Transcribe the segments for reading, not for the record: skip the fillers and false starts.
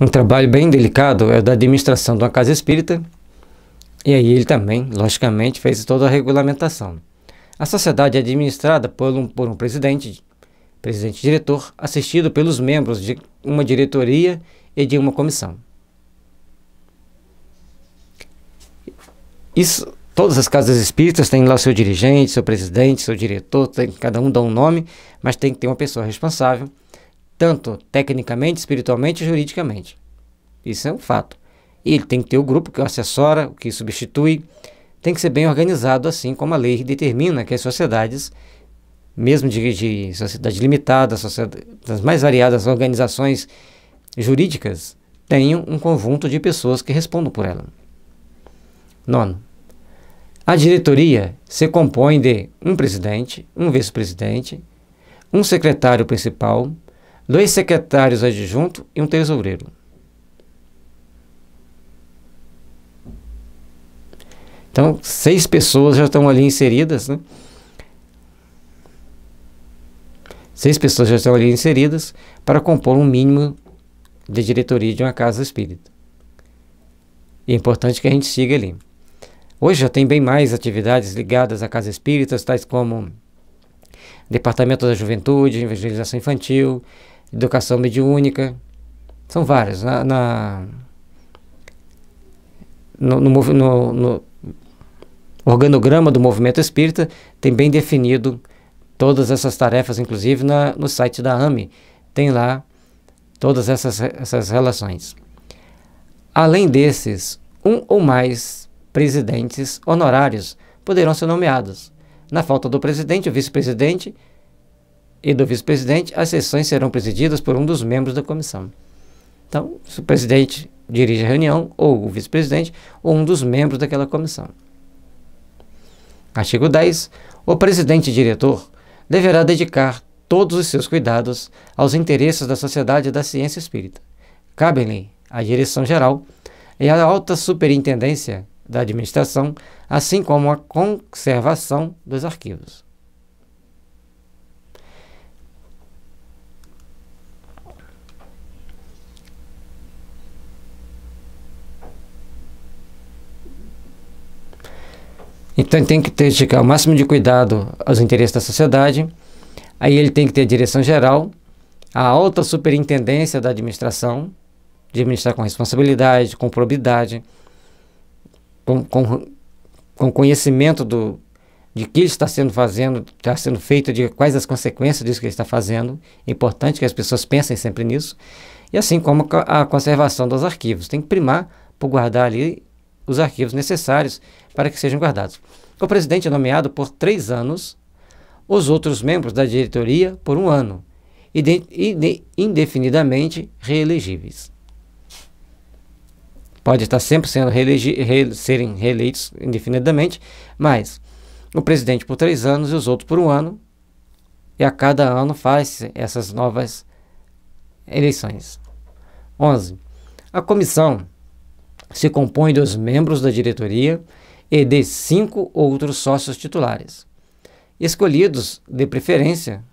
Um trabalho bem delicado é o da administração de uma casa espírita, e aí ele também, logicamente, fez toda a regulamentação. A sociedade é administrada por um presidente-diretor, assistido pelos membros de uma diretoria e de uma comissão. Todas as casas espíritas têm lá seu dirigente, seu presidente, seu diretor, cada um dá um nome, mas tem que ter uma pessoa responsável, tanto tecnicamente, espiritualmente e juridicamente. Isso é um fato. E ele tem que ter o grupo que o assessora, o que substitui, tem que ser bem organizado, assim como a lei determina que as sociedades, mesmo de sociedade limitada, das mais variadas organizações jurídicas, tenham um conjunto de pessoas que respondam por ela. 9. A diretoria se compõe de um presidente, um vice-presidente, um secretário principal, 2 secretários adjuntos e um tesoureiro. Então, 6 pessoas já estão ali inseridas, né? 6 pessoas já estão ali inseridas para compor um mínimo de diretoria de uma casa espírita. E é importante que a gente siga ali. Hoje já tem bem mais atividades ligadas à casa espírita, tais como Departamento da Juventude, Evangelização Infantil, Educação Mediúnica. São várias. No organograma do movimento espírita tem bem definido todas essas tarefas, inclusive no site da AME, tem lá todas essas relações. Além desses, um ou mais presidentes honorários poderão ser nomeados. Na falta do presidente, o vice-presidente e do vice-presidente, as sessões serão presididas por um dos membros da comissão. Então, se o presidente dirige a reunião, ou o vice-presidente, ou um dos membros daquela comissão. Artigo 10. O presidente-diretor deverá dedicar todos os seus cuidados aos interesses da sociedade da ciência espírita. Cabem-lhe a direção geral e a alta superintendência da administração, assim como a conservação dos arquivos. Então, ele tem que dedicar o máximo de cuidado aos interesses da sociedade. Aí ele tem que ter a direção geral, a alta superintendência da administração, de administrar com responsabilidade, com probidade, com conhecimento de que ele está sendo feito, de quais as consequências disso que ele está fazendo. É importante que as pessoas pensem sempre nisso. E assim como a conservação dos arquivos. Tem que primar por guardar ali os arquivos necessários para que sejam guardados. O presidente é nomeado por 3 anos, os outros membros da diretoria por 1 ano, indefinidamente reelegíveis. Pode estar sempre serem reeleitos indefinidamente, mas o presidente por 3 anos e os outros por 1 ano, e a cada ano faz essas novas eleições. 11. A comissão se compõe dos membros da diretoria e de 5 outros sócios titulares, escolhidos de preferência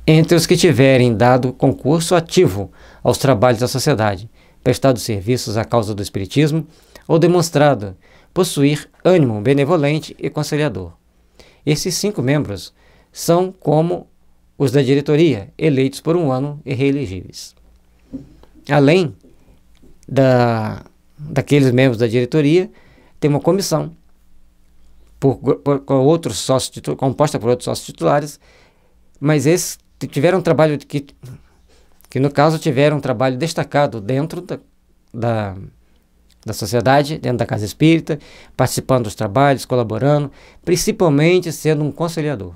entre os que tiverem dado concurso ativo aos trabalhos da sociedade, prestado serviços à causa do espiritismo ou demonstrado possuir ânimo benevolente e conciliador. Esses 5 membros são como os da diretoria, eleitos por 1 ano e reelegíveis. Além daqueles membros da diretoria, tem uma comissão composta por outros sócios titulares, mas esses tiveram um trabalho que no caso tiveram um trabalho destacado dentro da sociedade, dentro da casa espírita, participando dos trabalhos, colaborando, principalmente sendo um conciliador.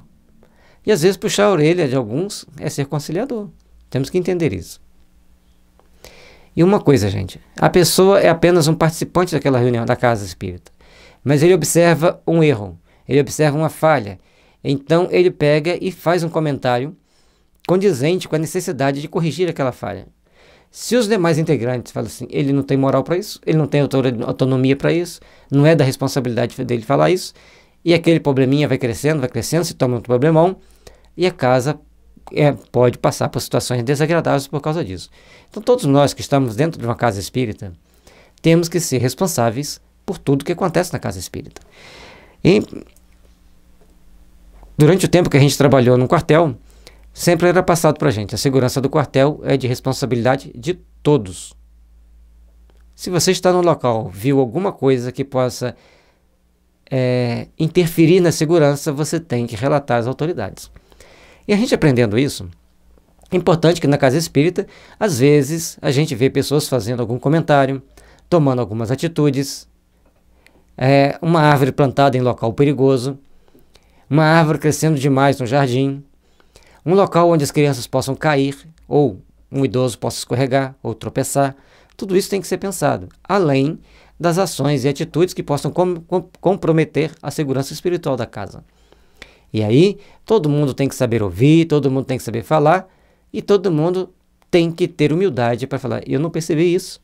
E às vezes puxar a orelha de alguns é ser conciliador. Temos que entender isso. E uma coisa, gente, a pessoa é apenas um participante daquela reunião da casa espírita, mas ele observa um erro, ele observa uma falha, então ele pega e faz um comentário condizente com a necessidade de corrigir aquela falha. Se os demais integrantes falam assim, ele não tem moral para isso, ele não tem autonomia para isso, não é da responsabilidade dele falar isso, e aquele probleminha vai crescendo, se torna um problemão, e a casa pode passar por situações desagradáveis por causa disso. Então, todos nós que estamos dentro de uma casa espírita, temos que ser responsáveis por tudo que acontece na casa espírita. E durante o tempo que a gente trabalhou no quartel, sempre era passado para a gente: a segurança do quartel é de responsabilidade de todos. Se você está no local, viu alguma coisa que possa interferir na segurança, você tem que relatar às autoridades. E a gente aprendendo isso, é importante que na casa espírita, às vezes, a gente vê pessoas fazendo algum comentário, tomando algumas atitudes, uma árvore plantada em local perigoso, uma árvore crescendo demais no jardim, um local onde as crianças possam cair, ou um idoso possa escorregar ou tropeçar. Tudo isso tem que ser pensado, além das ações e atitudes que possam comprometer a segurança espiritual da casa. E aí, todo mundo tem que saber ouvir, todo mundo tem que saber falar, e todo mundo tem que ter humildade para falar: eu não percebi isso,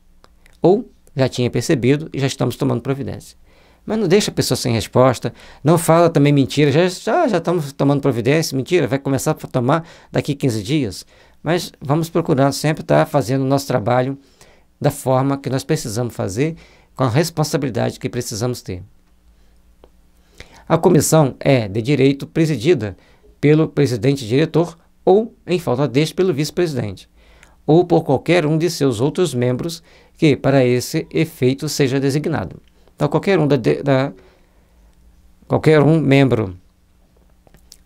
ou já tinha percebido e já estamos tomando providência. Mas não deixa a pessoa sem resposta, não fala também mentira: já estamos tomando providência, mentira, vai começar a tomar daqui 15 dias. Mas vamos procurar sempre estar fazendo o nosso trabalho da forma que nós precisamos fazer, com a responsabilidade que precisamos ter. A comissão é de direito presidida pelo presidente-diretor ou, em falta deste, pelo vice-presidente, ou por qualquer um de seus outros membros que, para esse efeito, seja designado. Então, qualquer um membro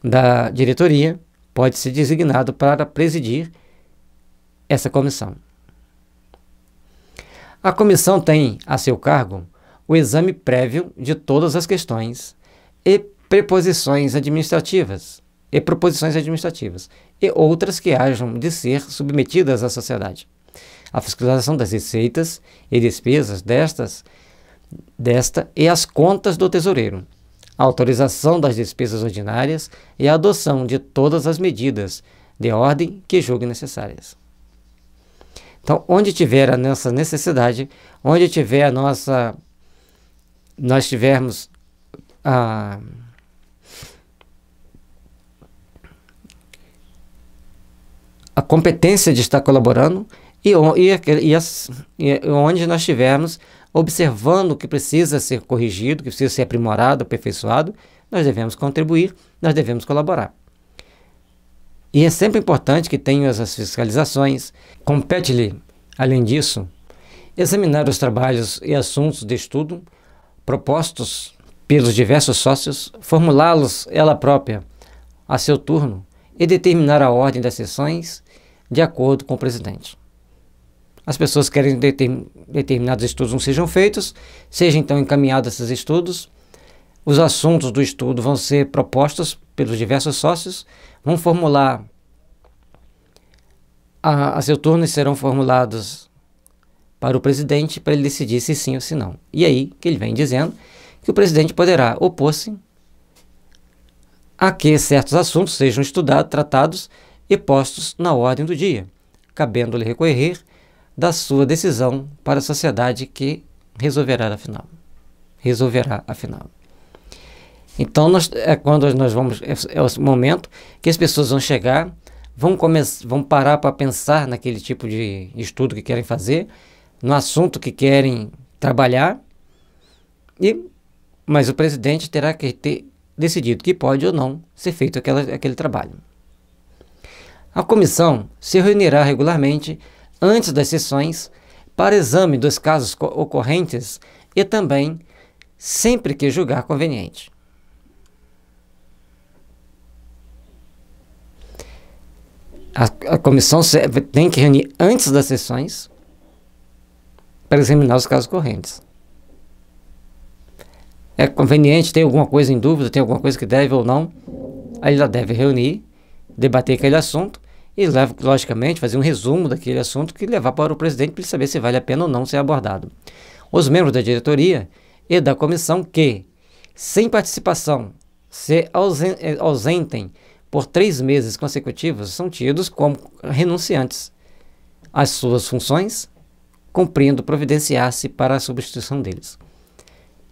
da diretoria pode ser designado para presidir essa comissão. A comissão tem a seu cargo o exame prévio de todas as questões e proposições administrativas e outras que hajam de ser submetidas à sociedade. A fiscalização das receitas e despesas desta e as contas do tesoureiro, a autorização das despesas ordinárias e a adoção de todas as medidas de ordem que julguem necessárias. Então, onde tiver a nossa necessidade, onde tiver nós tivermos a competência de estar colaborando e onde nós estivermos observando o que precisa ser corrigido, que precisa ser aprimorado, aperfeiçoado, nós devemos contribuir, nós devemos colaborar. E é sempre importante que tenham essas fiscalizações. Compete-lhe, além disso, examinar os trabalhos e assuntos de estudo propostos pelos diversos sócios, formulá-los ela própria a seu turno e determinar a ordem das sessões de acordo com o presidente. As pessoas querem que determinados estudos não sejam feitos, sejam então encaminhados esses estudos. Os assuntos do estudo vão ser propostos pelos diversos sócios, vão formular a seu turno e serão formulados para o presidente para ele decidir se sim ou se não. E aí que ele vem dizendo que o presidente poderá opor-se a que certos assuntos sejam estudados, tratados e postos na ordem do dia, cabendo-lhe recorrer da sua decisão para a sociedade que resolverá afinal. Então, quando nós vamos, é o momento que as pessoas vão chegar, vão parar para pensar naquele tipo de estudo que querem fazer, no assunto que querem trabalhar, mas o presidente terá que ter decidido que pode ou não ser feito aquele trabalho. A comissão se reunirá regularmente antes das sessões para exame dos casos ocorrentes e também sempre que julgar conveniente. A comissão tem que reunir antes das sessões para examinar os casos correntes. É conveniente, tem alguma coisa em dúvida, tem alguma coisa que deve ou não, aí ela deve reunir, debater aquele assunto e, logicamente, fazer um resumo daquele assunto que levar para o presidente para ele saber se vale a pena ou não ser abordado. Os membros da diretoria e da comissão que, sem participação, se ausentem por 3 meses consecutivos, são tidos como renunciantes às suas funções, cumprindo providenciar-se para a substituição deles.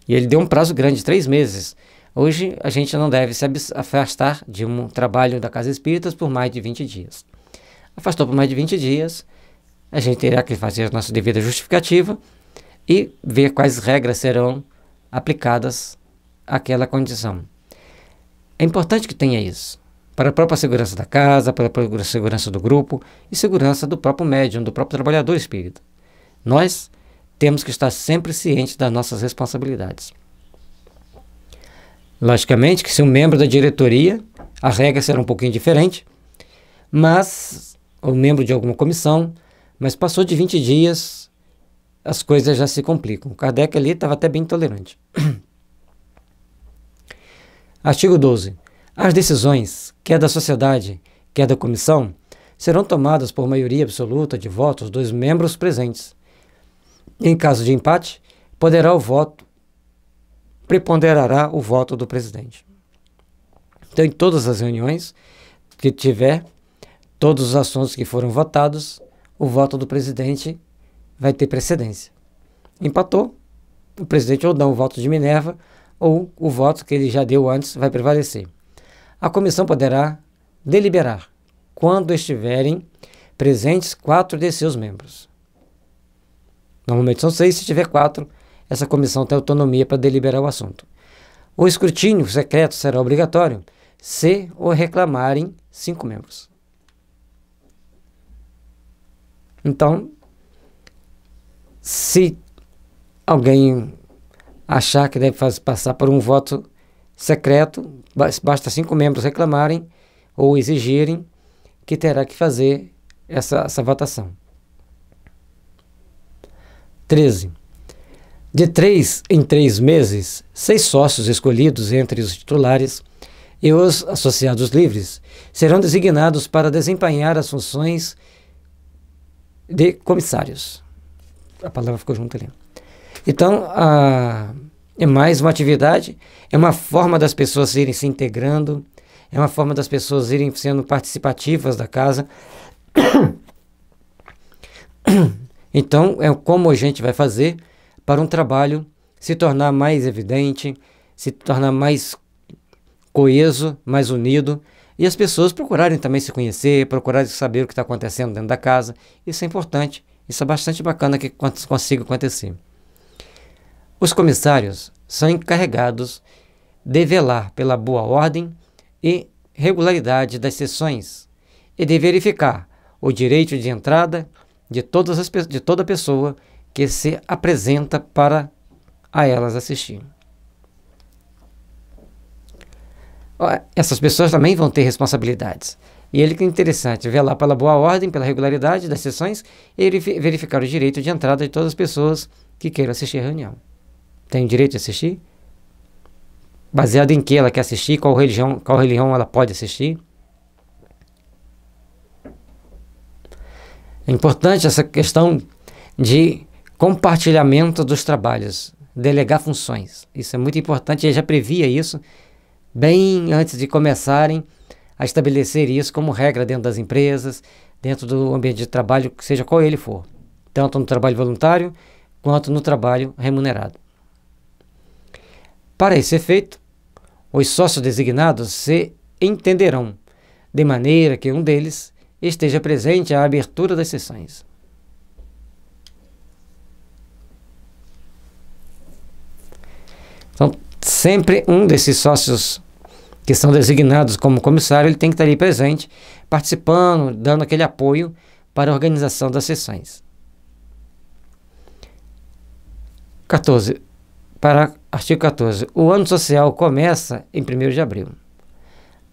E ele deu um prazo grande de 3 meses, Hoje, a gente não deve se afastar de um trabalho da Casa Espíritas por mais de 20 dias. Afastou por mais de 20 dias, a gente terá que fazer a nossa devida justificativa e ver quais regras serão aplicadas àquela condição. É importante que tenha isso, para a própria segurança da casa, para a própria segurança do grupo e segurança do próprio médium, do próprio trabalhador espírita. Nós temos que estar sempre cientes das nossas responsabilidades. Logicamente que se um membro da diretoria, a regra será um pouquinho diferente, mas ou membro de alguma comissão, mas passou de 20 dias, as coisas já se complicam. O Kardec ali estava até bem tolerante. Artigo 12. As decisões, quer da sociedade, quer da comissão, serão tomadas por maioria absoluta de votos dos membros presentes. Em caso de empate, preponderará o voto do presidente. Então, em todas as reuniões que tiver, todos os assuntos que foram votados, o voto do presidente vai ter precedência. Empatou, o presidente ou dá o voto de Minerva, ou o voto que ele já deu antes vai prevalecer. A comissão poderá deliberar quando estiverem presentes 4 de seus membros. Normalmente são 6, se tiver 4, essa comissão tem autonomia para deliberar o assunto. O escrutínio secreto será obrigatório se o reclamarem 5 membros. Então, se alguém achar que deve passar por um voto secreto, basta 5 membros reclamarem ou exigirem que terá que fazer essa votação. 13. De 3 em 3 meses, 6 sócios escolhidos entre os titulares e os associados livres serão designados para desempenhar as funções de comissários. A palavra ficou junto ali. Então, é mais uma atividade, é uma forma das pessoas irem se integrando, é uma forma das pessoas irem sendo participativas da casa. Então, é como a gente vai fazer para um trabalho se tornar mais evidente, se tornar mais coeso, mais unido, e as pessoas procurarem também se conhecer, procurarem saber o que está acontecendo dentro da casa. Isso é importante, isso é bastante bacana que consiga acontecer. Os comissários são encarregados de velar pela boa ordem e regularidade das sessões e de verificar o direito de entrada de toda pessoa que se apresenta para a elas assistir. Essas pessoas também vão ter responsabilidades. E ele que é interessante, velar pela boa ordem, pela regularidade das sessões e verificar o direito de entrada de todas as pessoas que queiram assistir a reunião. Tem o direito de assistir? Baseado em que ela quer assistir, qual religião ela pode assistir? É importante essa questão de compartilhamento dos trabalhos, delegar funções. Isso é muito importante, ele já previa isso bem antes de começarem a estabelecer isso como regra dentro das empresas, dentro do ambiente de trabalho, seja qual ele for, tanto no trabalho voluntário quanto no trabalho remunerado. Para esse efeito, os sócios designados se entenderão, de maneira que um deles esteja presente à abertura das sessões. Então, sempre um desses sócios que são designados como comissário, ele tem que estar ali presente, participando, dando aquele apoio para a organização das sessões. 14. Para artigo 14. O ano social começa em 1º de abril.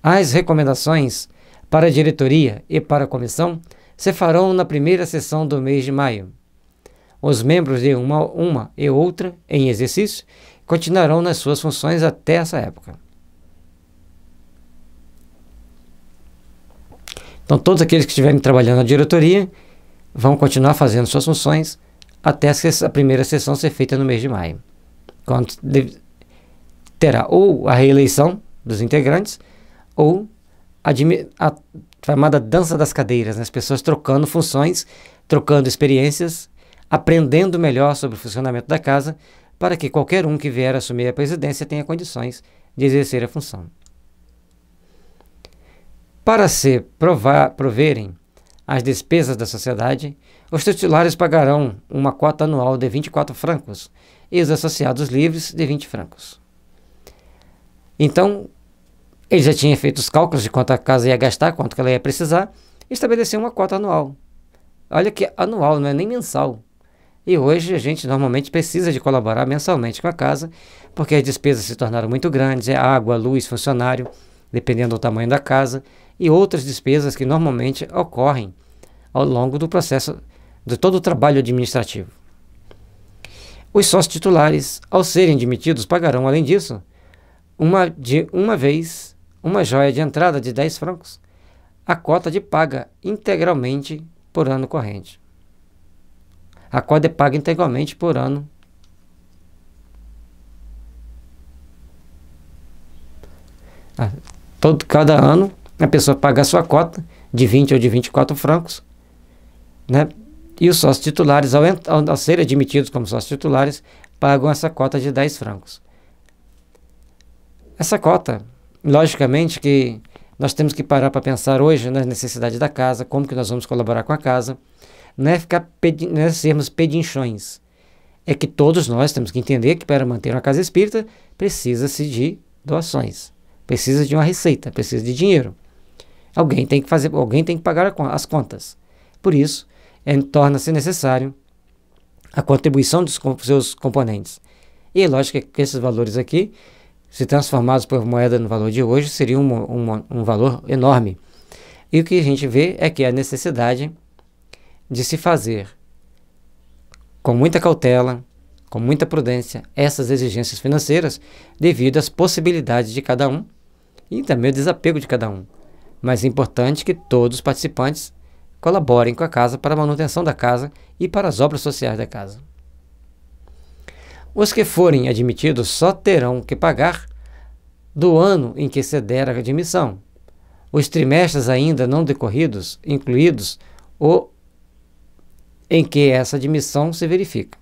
As recomendações para a diretoria e para a comissão se farão na primeira sessão do mês de maio. Os membros de uma e outra em exercício continuarão nas suas funções até essa época. Então, todos aqueles que estiverem trabalhando na diretoria vão continuar fazendo suas funções até a primeira sessão ser feita no mês de maio, quando terá ou a reeleição dos integrantes ou a chamada dança das cadeiras, né? As pessoas trocando funções, trocando experiências, aprendendo melhor sobre o funcionamento da casa, para que qualquer um que vier assumir a presidência tenha condições de exercer a função. Para se proverem as despesas da sociedade, os titulares pagarão uma quota anual de 24 francos e os associados livres de 20 francos. Então, ele já tinha feito os cálculos de quanto a casa ia gastar, quanto que ela ia precisar, e estabeleceu uma quota anual. Olha que anual, não é nem mensal. E hoje a gente normalmente precisa de colaborar mensalmente com a casa, porque as despesas se tornaram muito grandes, é água, luz, funcionário, dependendo do tamanho da casa, e outras despesas que normalmente ocorrem ao longo do processo de todo o trabalho administrativo. Os sócios titulares, ao serem admitidos, pagarão, além disso, uma vez uma joia de entrada de 10 francos, a cota de paga integralmente por ano corrente. A cota é paga integralmente por ano. Cada ano, a pessoa paga a sua cota de 20 ou de 24 francos, né? E os sócios titulares, ao serem admitidos como sócios titulares, pagam essa cota de 10 francos. Essa cota, logicamente que nós temos que parar para pensar hoje nas necessidades da casa, como que nós vamos colaborar com a casa. Não é sermos pedinchões. É que todos nós temos que entender que para manter uma casa espírita precisa-se de doações, precisa de uma receita, precisa de dinheiro. Alguém tem que pagar as contas. Por isso, torna-se necessário a contribuição dos seus componentes. E é lógico que esses valores aqui, se transformados por moeda no valor de hoje, seria um valor enorme. E o que a gente vê é que a necessidade de se fazer com muita cautela, com muita prudência, essas exigências financeiras, devido às possibilidades de cada um e também o desapego de cada um. Mas é importante que todos os participantes colaborem com a casa para a manutenção da casa e para as obras sociais da casa. Os que forem admitidos só terão que pagar do ano em que se der a admissão. Os trimestres ainda não decorridos, incluídos o em que essa admissão se verifica.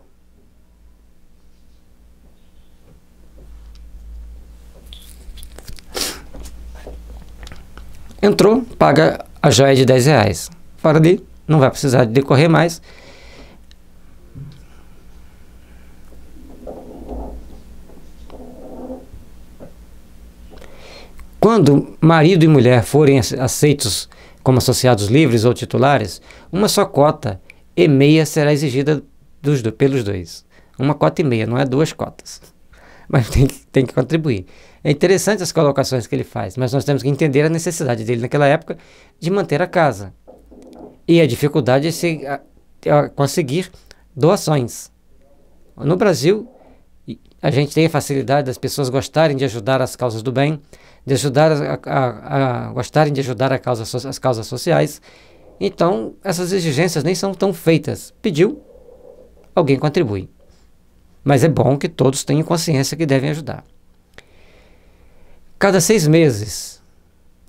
Entrou, paga a joia de R$10. Para ali, não vai precisar de decorrer mais. Quando marido e mulher forem aceitos como associados livres ou titulares, uma só cota e meia será exigida pelos dois. Uma cota e meia, não é 2 cotas. Mas tem que contribuir. É interessante as colocações que ele faz, mas nós temos que entender a necessidade dele naquela época de manter a casa. E a dificuldade de conseguir doações. No Brasil, a gente tem a facilidade das pessoas gostarem de ajudar as causas do bem, de ajudar gostarem de ajudar as causas sociais. Então, essas exigências nem são tão feitas. Pediu, alguém contribui. Mas é bom que todos tenham consciência que devem ajudar. Cada 6 meses,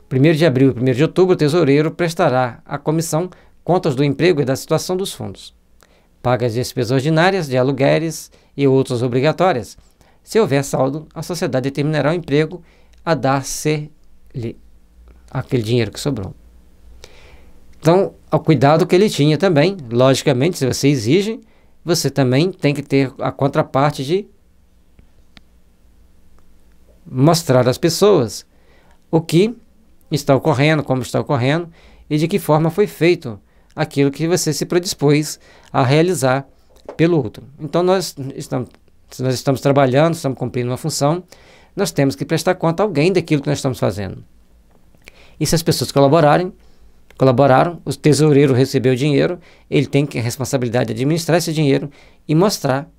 1º de abril e 1º de outubro, o tesoureiro prestará à comissão contas do emprego e da situação dos fundos. Paga as despesas ordinárias de aluguéis e outras obrigatórias. Se houver saldo, a sociedade determinará o emprego a dar-se-lhe aquele dinheiro que sobrou. Então, ao cuidado que ele tinha também, logicamente, se você exige, você também tem que ter a contraparte de mostrar às pessoas o que está ocorrendo, como está ocorrendo e de que forma foi feito aquilo que você se predispôs a realizar pelo outro. Então, se nós estamos trabalhando, estamos cumprindo uma função, nós temos que prestar conta a alguém daquilo que nós estamos fazendo. E se as pessoas colaboraram, o tesoureiro recebeu o dinheiro, ele tem a responsabilidade de administrar esse dinheiro e mostrar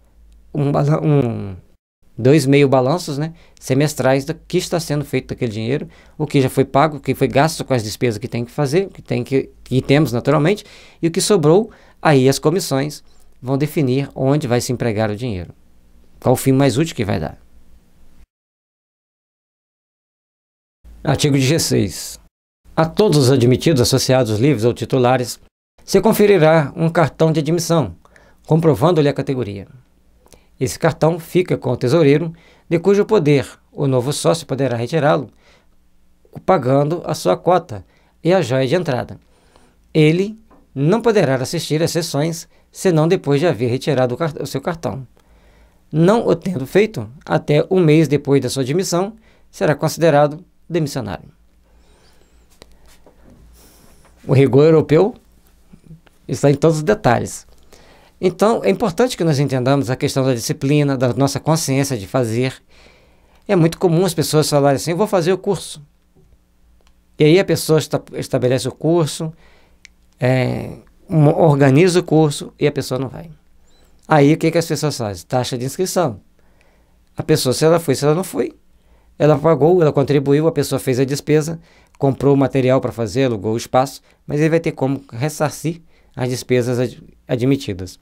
2 meio balanços, né, semestrais do que está sendo feito daquele dinheiro, o que já foi pago, o que foi gasto com as despesas que tem que fazer, que temos naturalmente, e o que sobrou, aí as comissões vão definir onde vai se empregar o dinheiro. Qual o fim mais útil que vai dar. Artigo 16. A todos os admitidos, associados livres ou titulares, se conferirá um cartão de admissão, comprovando-lhe a categoria. Esse cartão fica com o tesoureiro, de cujo poder o novo sócio poderá retirá-lo pagando a sua cota e a joia de entrada. Ele não poderá assistir às sessões senão depois de haver retirado o seu cartão. Não o tendo feito, até um mês depois da sua admissão, será considerado demissionário. O rigor europeu está em todos os detalhes. Então, é importante que nós entendamos a questão da disciplina, da nossa consciência de fazer. É muito comum as pessoas falarem assim, eu vou fazer o curso. E aí a pessoa estabelece o curso, organiza o curso e a pessoa não vai. Aí o que as pessoas fazem? Taxa de inscrição. A pessoa, se ela foi, se ela não foi, ela pagou, ela contribuiu, a pessoa fez a despesa, comprou o material para fazer, alugou o espaço, mas ele vai ter como ressarcir as despesas admitidas.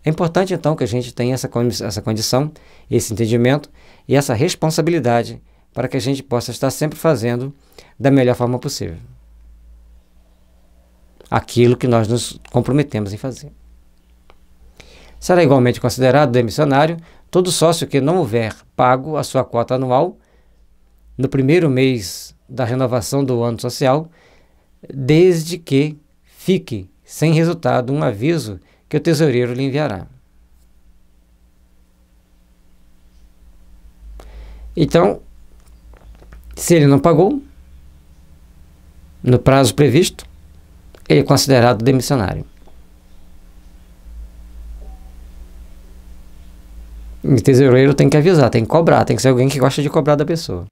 É importante, então, que a gente tenha essa condição, esse entendimento e essa responsabilidade para que a gente possa estar sempre fazendo da melhor forma possível aquilo que nós nos comprometemos em fazer. Será igualmente considerado demissionário todo sócio que não houver pago a sua cota anual no primeiro mês da renovação do ano social, desde que fique sem resultado um aviso que o tesoureiro lhe enviará. Então, se ele não pagou no prazo previsto, ele é considerado demissionário. E o tesoureiro tem que avisar, tem que cobrar, tem que ser alguém que gosta de cobrar da pessoa.